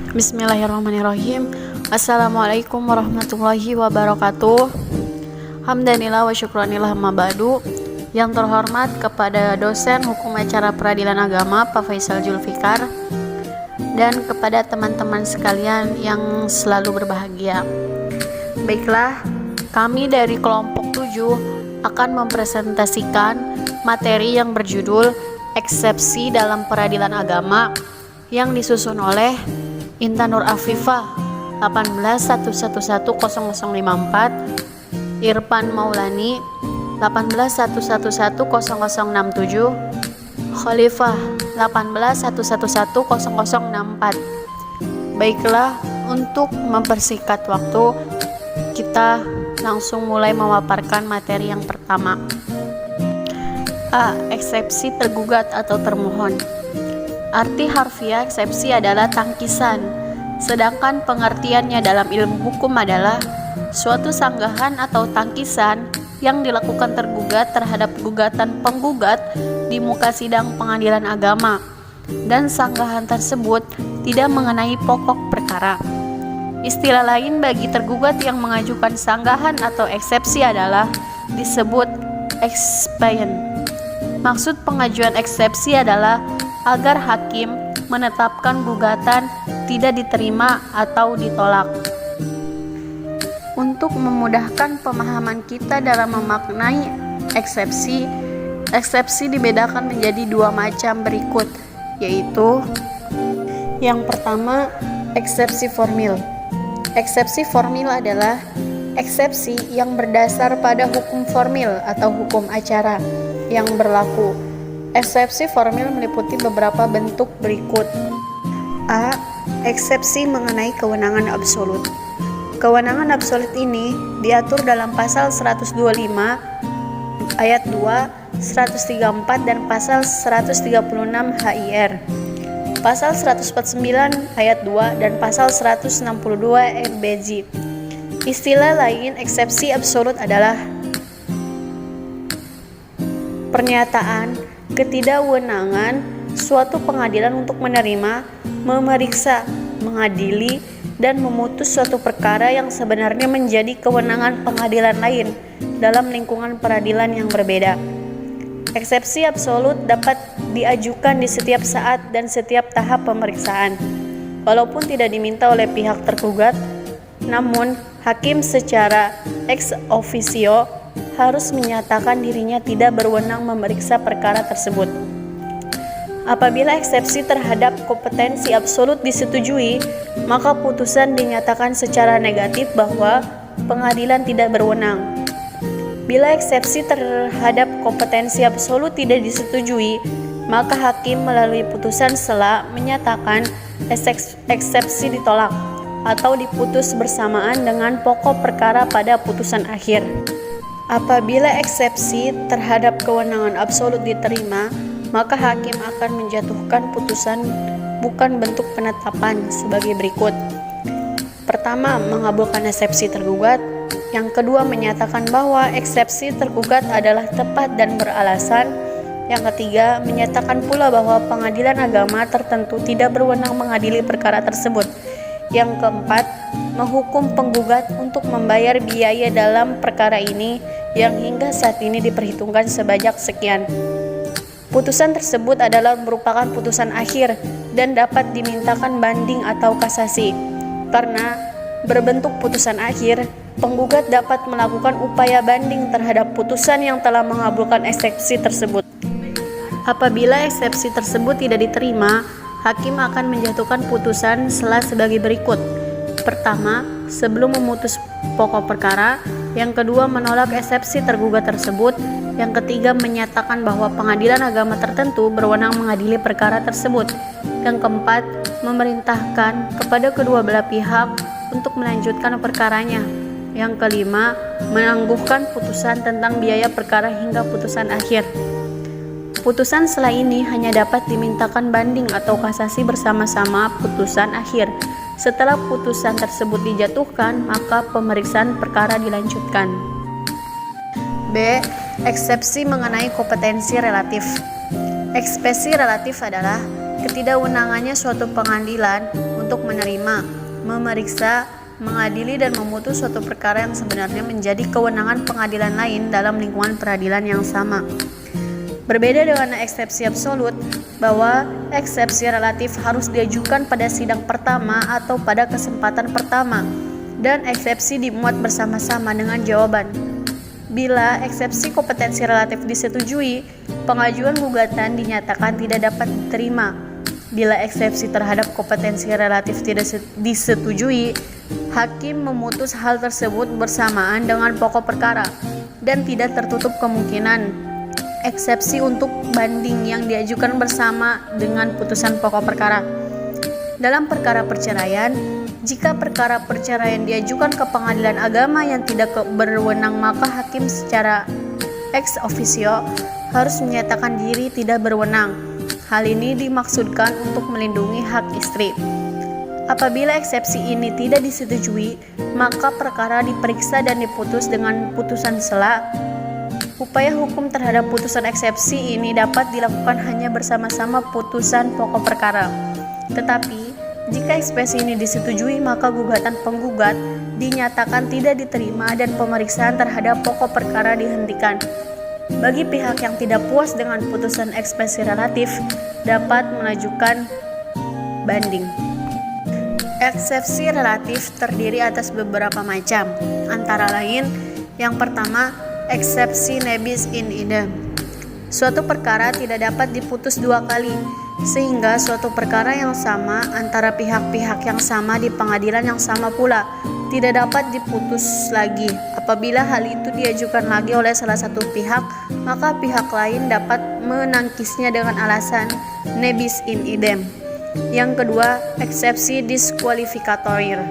Bismillahirrahmanirrahim. Assalamualaikum warahmatullahi wabarakatuh. Hamdanillah wa syukranillah ma ba'du. Yang terhormat kepada dosen hukum acara peradilan agama Pak Faisal Julfikar, dan kepada teman-teman sekalian yang selalu berbahagia. Baiklah, kami dari kelompok 7 akan mempresentasikan materi yang berjudul eksepsi dalam peradilan agama yang disusun oleh Intan Nur Afifah 18111054, Irfan Maulani 18111067, Khalifah 18111064. Baiklah, untuk mempersingkat waktu, kita langsung mulai memaparkan materi yang pertama. A. Eksepsi tergugat atau termohon. Arti harfiah eksepsi adalah tangkisan, sedangkan pengertiannya dalam ilmu hukum adalah suatu sanggahan atau tangkisan yang dilakukan tergugat terhadap gugatan penggugat di muka sidang pengadilan agama, dan sanggahan tersebut tidak mengenai pokok perkara. Istilah lain bagi tergugat yang mengajukan sanggahan atau eksepsi adalah disebut expedient. Maksud pengajuan eksepsi adalah agar hakim menetapkan gugatan tidak diterima atau ditolak. Untuk memudahkan pemahaman kita dalam memaknai eksepsi, eksepsi dibedakan menjadi dua macam berikut, yaitu yang pertama, eksepsi formil. Eksepsi formil adalah eksepsi yang berdasar pada hukum formil atau hukum acara yang berlaku. Eksepsi formil meliputi beberapa bentuk berikut. A. Eksepsi mengenai kewenangan absolut. Kewenangan absolut ini diatur dalam pasal 125 ayat 2, 134 dan pasal 136 HIR, pasal 149 ayat 2 dan pasal 162 MBJ. Istilah lain eksepsi absolut adalah pernyataan ketidakwenangan suatu pengadilan untuk menerima, memeriksa, mengadili, dan memutus suatu perkara yang sebenarnya menjadi kewenangan pengadilan lain dalam lingkungan peradilan yang berbeda. Eksepsi absolut dapat diajukan di setiap saat dan setiap tahap pemeriksaan, walaupun tidak diminta oleh pihak tergugat, namun hakim secara ex officio harus menyatakan dirinya tidak berwenang memeriksa perkara tersebut. Apabila eksepsi terhadap kompetensi absolut disetujui, maka putusan dinyatakan secara negatif bahwa pengadilan tidak berwenang. Bila eksepsi terhadap kompetensi absolut tidak disetujui, maka hakim melalui putusan sela menyatakan eksepsi ditolak atau diputus bersamaan dengan pokok perkara pada putusan akhir. Apabila eksepsi terhadap kewenangan absolut diterima, maka hakim akan menjatuhkan putusan bukan bentuk penetapan sebagai berikut. Pertama, mengabulkan eksepsi tergugat. Yang kedua, menyatakan bahwa eksepsi tergugat adalah tepat dan beralasan. Yang ketiga, menyatakan pula bahwa pengadilan agama tertentu tidak berwenang mengadili perkara tersebut. Yang keempat, menghukum penggugat untuk membayar biaya dalam perkara ini yang hingga saat ini diperhitungkan sebanyak sekian. Putusan tersebut adalah merupakan putusan akhir dan dapat dimintakan banding atau kasasi. Karena berbentuk putusan akhir, penggugat dapat melakukan upaya banding terhadap putusan yang telah mengabulkan eksepsi tersebut. Apabila eksepsi tersebut tidak diterima, hakim akan menjatuhkan putusan sela sebagai berikut. Pertama, sebelum memutus pokok perkara. Yang kedua, menolak eksepsi tergugat tersebut. Yang ketiga, menyatakan bahwa pengadilan agama tertentu berwenang mengadili perkara tersebut. Yang keempat, memerintahkan kepada kedua belah pihak untuk melanjutkan perkaranya. Yang kelima, menangguhkan putusan tentang biaya perkara hingga putusan akhir. Putusan sela ini hanya dapat dimintakan banding atau kasasi bersama-sama putusan akhir. Setelah putusan tersebut dijatuhkan, maka pemeriksaan perkara dilanjutkan. B. Eksepsi mengenai kompetensi relatif. Eksepsi relatif adalah ketidakwenangannya suatu pengadilan untuk menerima, memeriksa, mengadili dan memutus suatu perkara yang sebenarnya menjadi kewenangan pengadilan lain dalam lingkungan peradilan yang sama. Berbeda dengan eksepsi absolut, bahwa eksepsi relatif harus diajukan pada sidang pertama atau pada kesempatan pertama, dan eksepsi dimuat bersama-sama dengan jawaban. Bila eksepsi kompetensi relatif disetujui, pengajuan gugatan dinyatakan tidak dapat diterima. Bila eksepsi terhadap kompetensi relatif tidak disetujui, hakim memutus hal tersebut bersamaan dengan pokok perkara dan tidak tertutup kemungkinan eksepsi untuk banding yang diajukan bersama dengan putusan pokok perkara. Dalam perkara perceraian, jika perkara perceraian diajukan ke pengadilan agama yang tidak berwenang, maka hakim secara ex officio harus menyatakan diri tidak berwenang. Hal ini dimaksudkan untuk melindungi hak istri. Apabila eksepsi ini tidak disetujui, maka perkara diperiksa dan diputus dengan putusan sela. Upaya hukum terhadap putusan eksepsi ini dapat dilakukan hanya bersama-sama putusan pokok perkara. Tetapi, jika eksepsi ini disetujui, maka gugatan penggugat dinyatakan tidak diterima dan pemeriksaan terhadap pokok perkara dihentikan. Bagi pihak yang tidak puas dengan putusan eksepsi relatif, dapat mengajukan banding. Eksepsi relatif terdiri atas beberapa macam, antara lain, yang pertama, eksepsi nebis in idem. Suatu perkara tidak dapat diputus dua kali, sehingga suatu perkara yang sama antara pihak-pihak yang sama di pengadilan yang sama pula tidak dapat diputus lagi. Apabila hal itu diajukan lagi oleh salah satu pihak, maka pihak lain dapat menangkisnya dengan alasan nebis in idem. Yang kedua, eksepsi disqualificatoir.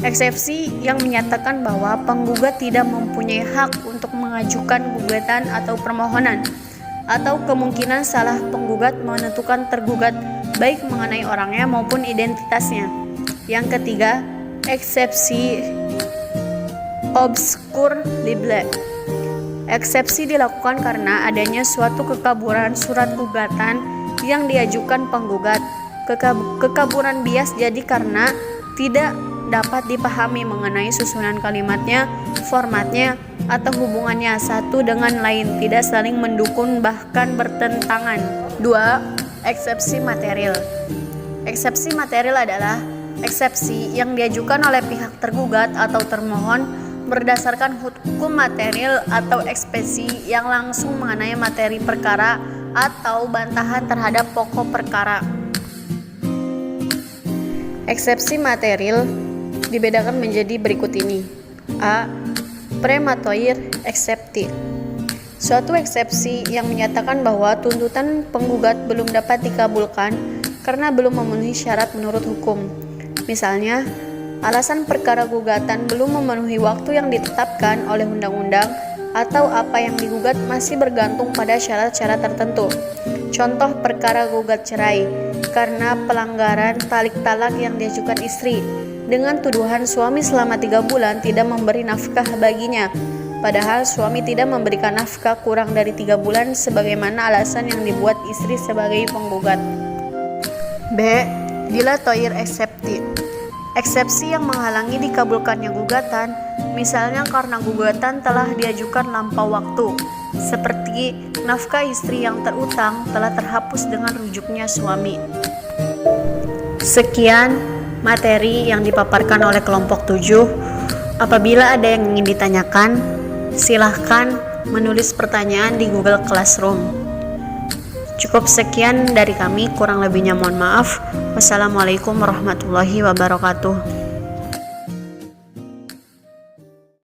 Eksepsi yang menyatakan bahwa penggugat tidak mempunyai hak untuk mengajukan gugatan atau permohonan, atau kemungkinan salah penggugat menentukan tergugat baik mengenai orangnya maupun identitasnya. Yang ketiga, eksepsi obscur libre. Eksepsi dilakukan karena adanya suatu kekaburan surat gugatan yang diajukan penggugat. Kekaburan bias jadi karena tidak dapat dipahami mengenai susunan kalimatnya, formatnya, atau hubungannya satu dengan lain, tidak saling mendukung bahkan bertentangan. 2. Eksepsi material. Eksepsi material adalah eksepsi yang diajukan oleh pihak tergugat atau termohon berdasarkan hukum material atau ekspresi yang langsung mengenai materi perkara atau bantahan terhadap pokok perkara. Eksepsi material dibedakan menjadi berikut ini. A. Prematoire excepti. Suatu eksepsi yang menyatakan bahwa tuntutan penggugat belum dapat dikabulkan karena belum memenuhi syarat menurut hukum. Misalnya, alasan perkara gugatan belum memenuhi waktu yang ditetapkan oleh undang-undang atau apa yang digugat masih bergantung pada syarat-syarat tertentu. Contoh perkara gugat cerai karena pelanggaran talik talak yang diajukan istri dengan tuduhan suami selama 3 bulan tidak memberi nafkah baginya, padahal suami tidak memberikan nafkah kurang dari 3 bulan sebagaimana alasan yang dibuat istri sebagai penggugat. B. Dilatoir excepti. Eksepsi yang menghalangi dikabulkannya gugatan, misalnya karena gugatan telah diajukan lampau waktu, seperti nafkah istri yang terutang telah terhapus dengan rujuknya suami. Sekian materi yang dipaparkan oleh kelompok 7. Apabila ada yang ingin ditanyakan, silahkan menulis pertanyaan di Google Classroom. Cukup sekian dari kami, kurang lebihnya mohon maaf. Wassalamualaikum warahmatullahi wabarakatuh.